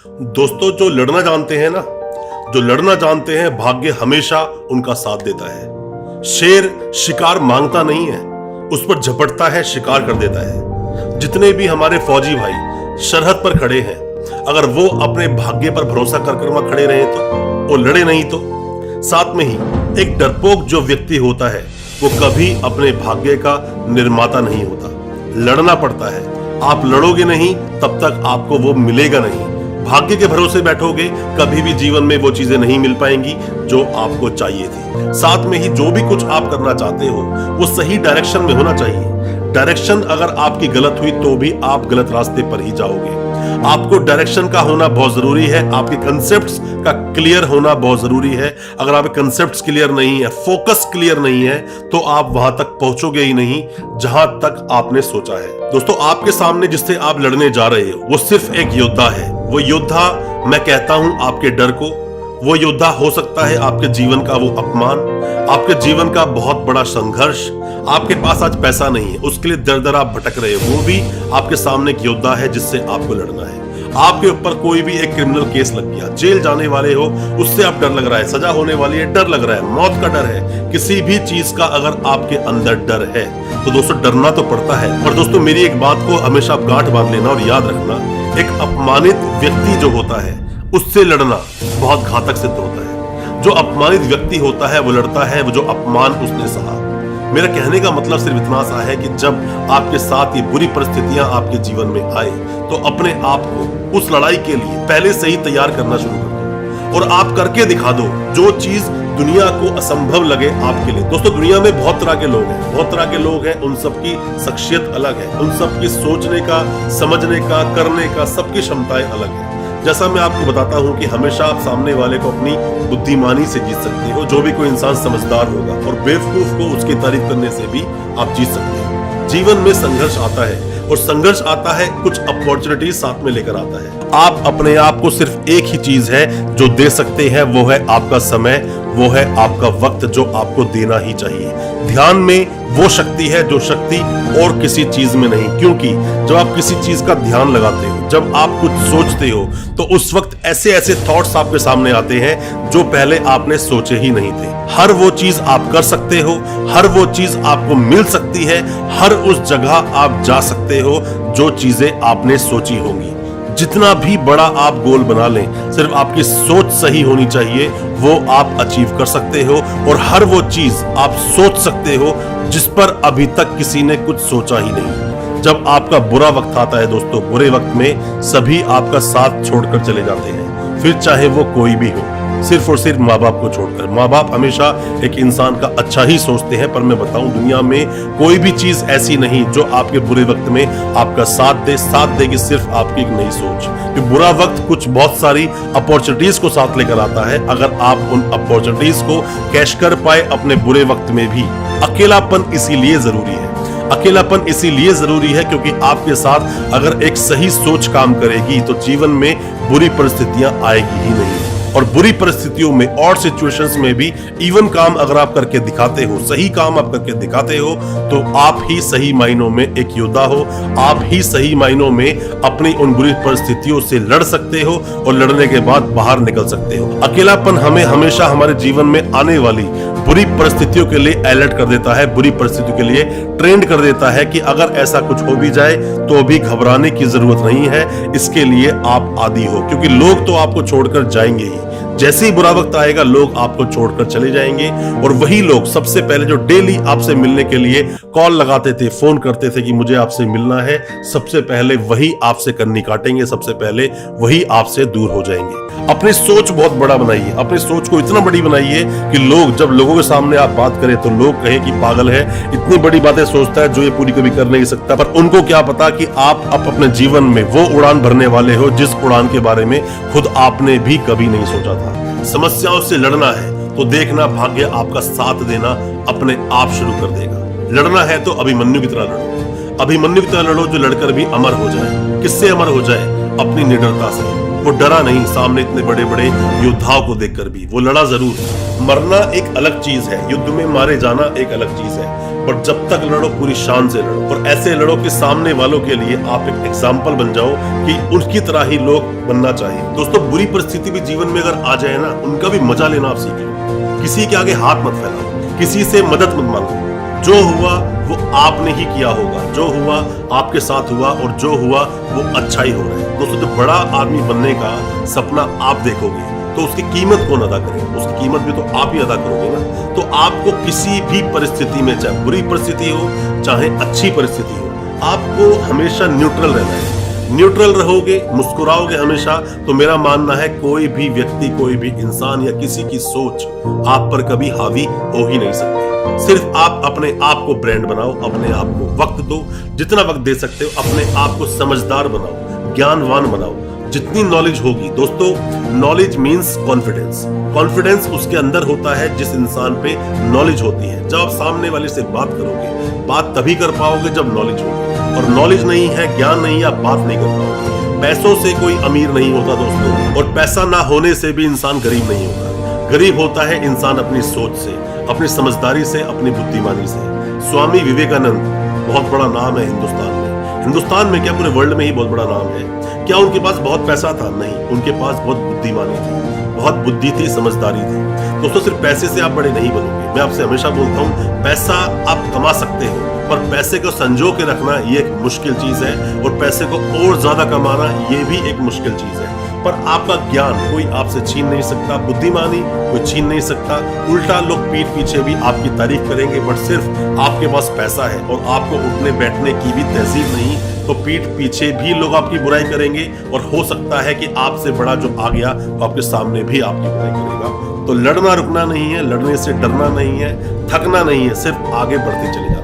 दोस्तों, जो लड़ना जानते हैं ना, जो लड़ना जानते हैं, भाग्य हमेशा उनका साथ देता है। शेर शिकार मांगता नहीं है, उस पर झपटता है, शिकार कर देता है। जितने भी हमारे फौजी भाई सरहद पर खड़े हैं, अगर वो अपने भाग्य पर भरोसा कर वहां खड़े रहे तो, वो लड़े नहीं तो। साथ में ही एक डरपोक जो व्यक्ति होता है, वो कभी अपने भाग्य का निर्माता नहीं होता। लड़ना पड़ता है। आप लड़ोगे नहीं तब तक आपको वो मिलेगा नहीं। भाग्य के भरोसे बैठोगे, कभी भी जीवन में वो चीजें नहीं मिल पाएंगी जो आपको चाहिए थी। साथ में ही जो भी कुछ आप करना चाहते हो, वो सही डायरेक्शन में होना चाहिए। डायरेक्शन अगर आपकी गलत हुई तो भी आप गलत रास्ते पर ही जाओगे। आपको डायरेक्शन का होना बहुत जरूरी है। आपके कंसेप्ट्स का क्लियर होना बहुत जरूरी है। अगर आपके कंसेप्ट्स क्लियर नहीं है, फोकस क्लियर नहीं है, तो आप वहां तक पहुंचोगे ही नहीं जहां तक आपने सोचा है। दोस्तों, आपके सामने जिससे आप लड़ने जा रहे हो, वो सिर्फ एक योद्धा है। वो योद्धा, मैं कहता हूं, आपके डर को, वो योद्धा हो सकता है आपके जीवन का वो अपमान, आपके जीवन का बहुत बड़ा संघर्ष। आपके पास आज पैसा नहीं है, उसके लिए दर दर आप भटक रहे हो, वो भी आपके सामने एक योद्धा है जिससे आपको लड़ना है। आपके ऊपर कोई भी एक क्रिमिनल केस लग गया, जेल जाने वाले हो, उससे आप डर लग रहा है, सजा होने वाली है, डर लग रहा है, मौत का डर है, किसी भी चीज का अगर आपके अंदर डर है तो दोस्तों डरना तो पड़ता है। और दोस्तों, मेरी एक बात को हमेशा आप गांठ बांध लेना और याद रखना, एक अपमानित व्यक्ति जो होता है, उससे लड़ना बहुत घातक सिद्ध होता है। जो अपमानित व्यक्ति होता है वो लड़ता है, वो जो अपमान उसने सहा। मेरा कहने का मतलब सिर्फ इतना सा है कि जब आपके साथ ये बुरी परिस्थितियां आपके जीवन में आए, तो अपने आप को उस लड़ाई के लिए पहले से ही तैयार करना शुरू कर दो और आप करके दिखा दो जो चीज दुनिया को असंभव लगे आपके लिए। दोस्तों, दुनिया में बहुत तरह के लोग हैं, बहुत तरह के लोग हैं, उन सबकी शख्सियत अलग है, उन सबकी सोचने का, समझने का, करने का, सबकी क्षमताएं अलग है। जैसा मैं आपको बताता हूं कि हमेशा आप सामने वाले को अपनी बुद्धिमानी से जीत सकते हो। जो भी कोई इंसान समझदार होगा, और बेवकूफ को उसकी तारीफ करने से भी आप जीत सकते हो। जीवन में संघर्ष आता है, और संघर्ष आता है, कुछ अपॉर्चुनिटीज साथ में लेकर आता है। आप अपने आप को सिर्फ एक ही चीज है जो दे सकते हैं, वो है आपका समय, वो है आपका वक्त, जो आपको देना ही चाहिए। ध्यान में वो शक्ति है जो शक्ति और किसी चीज में नहीं। क्योंकि जब आप किसी चीज का ध्यान लगाते हो, जब आप कुछ सोचते हो, तो उस वक्त ऐसे ऐसे थॉट्स आपके सामने आते हैं जो पहले आपने सोचे ही नहीं थे। हर वो चीज आप कर सकते हो, हर वो चीज आपको मिल सकती है, हर उस जगह आप जा सकते हो जो चीजें आपने सोची होंगी। जितना भी बड़ा आप गोल बना लें, सिर्फ आपकी सोच सही होनी चाहिए, वो आप अचीव कर सकते हो। और हर वो चीज आप सोच सकते हो जिस पर अभी तक किसी ने कुछ सोचा ही नहीं। जब आपका बुरा वक्त आता है दोस्तों, बुरे वक्त में सभी आपका साथ छोड़कर चले जाते हैं, फिर चाहे वो कोई भी हो, सिर्फ और सिर्फ माँ बाप को छोड़कर। माँ बाप हमेशा एक इंसान का अच्छा ही सोचते हैं, पर मैं बताऊं, दुनिया में कोई भी चीज ऐसी नहीं जो आपके बुरे वक्त में आपका साथ दे। साथ देगी सिर्फ आपकी एक नई सोच। कि बुरा वक्त कुछ बहुत सारी अपॉर्चुनिटीज को साथ लेकर आता है। अगर आप उन अपॉर्चुनिटीज को कैश कर पाए अपने बुरे वक्त में भी। अकेलापन इसीलिए जरूरी है, अकेलापन इसीलिए जरूरी है क्योंकि आपके साथ अगर एक सही सोच काम करेगी तो जीवन में बुरी परिस्थितियां आएगी ही नहीं। और बुरी परिस्थितियों में और सिचुएशंस में भी इवन काम अगर आप करके दिखाते हो, सही काम आप करके दिखाते हो, तो आप ही सही मायनों में एक योद्धा हो। आप ही सही मायनों में अपनी उन बुरी परिस्थितियों से लड़ सकते हो और लड़ने के बाद बाहर निकल सकते हो। अकेलापन हमें हमेशा हमारे जीवन में आने वाली बुरी परिस्थितियों के लिए अलर्ट कर देता है, बुरी परिस्थितियों के लिए ट्रेंड कर देता है कि अगर ऐसा कुछ हो भी जाए तो भी घबराने की जरूरत नहीं है। इसके लिए आप आदी हो, क्योंकि लोग तो आपको छोड़कर जाएंगे ही। जैसे ही बुरा वक्त आएगा, लोग आपको छोड़कर चले जाएंगे। और वही लोग सबसे पहले जो डेली आपसे मिलने के लिए कॉल लगाते थे, फोन करते थे कि मुझे आपसे मिलना है, सबसे पहले वही आपसे कन्नी काटेंगे, सबसे पहले वही आपसे दूर हो जाएंगे। अपनी सोच बहुत बड़ा बनाइए, अपनी सोच को इतना बड़ी बनाइए कि लोग, जब लोगों के सामने आप बात करें तो लोग कहें कि पागल है, इतनी बड़ी बातें सोचता है जो ये पूरी कभी कर नहीं सकता। पर उनको क्या पता कि आप अपने जीवन में वो उड़ान भरने वाले हो जिस उड़ान के बारे में खुद आपने भी कभी नहीं सोचा था। समस्याओं से लड़ना है तो देखना भाग्य आपका साथ देना अपने आप शुरू कर देगा। लड़ना है तो अभिमन्यु की तरह लड़ो, अभिमन्यु की तरह लड़ो जो लड़कर भी अमर हो जाए। किससे अमर हो जाए? अपनी निडरता से। वो डरा नहीं सामने इतने बड़े बड़े योद्धाओं को देखकर भी, वो लड़ा जरूर। मरना एक अलग चीज है, युद्ध में मारे जाना एक अलग चीज है। पर जब तक लड़ो पूरी शान से लड़ो, और ऐसे लड़ो कि सामने वालों के लिए आप एक एग्जाम्पल बन जाओ कि उनकी तरह ही लोग बनना चाहिए। दोस्तों, बुरी परिस्थिति भी जीवन में अगर आ जाए ना, उनका भी मजा लेना आप सीख लो। किसी के आगे हाथ मत फैलाओ, किसी से मदद मत मांगो। जो हुआ वो आपने ही किया होगा, जो हुआ आपके साथ हुआ, और जो हुआ वो अच्छा ही हो रहा है। दोस्तों, जब बड़ा आदमी बनने का सपना आप देखोगे तो उसकी कीमत कौन अदा करेगा? उसकी कीमत भी तो आप ही अदा करोगे ना। तो आपको किसी भी परिस्थिति में, चाहे बुरी परिस्थिति हो चाहे अच्छी परिस्थिति हो, आपको हमेशा न्यूट्रल रहना है। न्यूट्रल रहोगे, मुस्कुराओगे हमेशा, तो मेरा मानना है कोई भी व्यक्ति, कोई भी इंसान या किसी की सोच आप पर कभी हावी हो ही नहीं सकती। सिर्फ आप अपने आप को ब्रांड बनाओ, अपने आप को वक्त दो, जितना वक्त दे सकते हो। अपने आप को समझदार बनाओ, ज्ञानवान बनाओ। जितनी नॉलेज होगी, दोस्तों, नॉलेज मीन्स कॉन्फिडेंस। कॉन्फिडेंस उसके अंदर होता है जिस इंसान पे नॉलेज होती है। जब आप सामने वाले से बात करोगे, बात तभी कर पाओगे जब नॉलेज होगी, और नॉलेज नहीं है, ज्ञान नहीं है, आप बात नहीं कर पाओगे। पैसों से कोई अमीर नहीं होता दोस्तों, और पैसा ना होने से भी इंसान गरीब नहीं होता। गरीब होता है इंसान अपनी सोच से, अपनी समझदारी से, अपनी बुद्धिमानी से। स्वामी विवेकानंद बहुत बड़ा नाम है हिंदुस्तान में क्या पूरे वर्ल्ड में ही बहुत बड़ा नाम है। क्या उनके पास बहुत पैसा था? नहीं, उनके पास बहुत बुद्धिमानी थी, बहुत बुद्धि थी, समझदारी थी। दोस्तों, सिर्फ पैसे से आप बड़े नहीं बनोगे। मैं आपसे हमेशा बोलता हूँ, पैसा आप कमा सकते हो, पर पैसे को संजो के रखना ये एक मुश्किल चीज है, और पैसे को और ज्यादा कमाना ये भी एक मुश्किल चीज है। पर आपका ज्ञान कोई आपसे छीन नहीं सकता, बुद्धिमानी कोई छीन नहीं सकता। उल्टा लोग पीठ पीछे भी आपकी तारीफ करेंगे, बट सिर्फ आपके पास पैसा है और आपको उठने बैठने की भी तहजीब नहीं, तो पीठ पीछे भी लोग आपकी बुराई करेंगे, और हो सकता है कि आपसे बड़ा जो आ गया तो आपके सामने भी आपकी बुराई करेगा। तो लड़ना रुकना नहीं है, लड़ने से डरना नहीं है, थकना नहीं है, सिर्फ आगे बढ़ते चले जाना।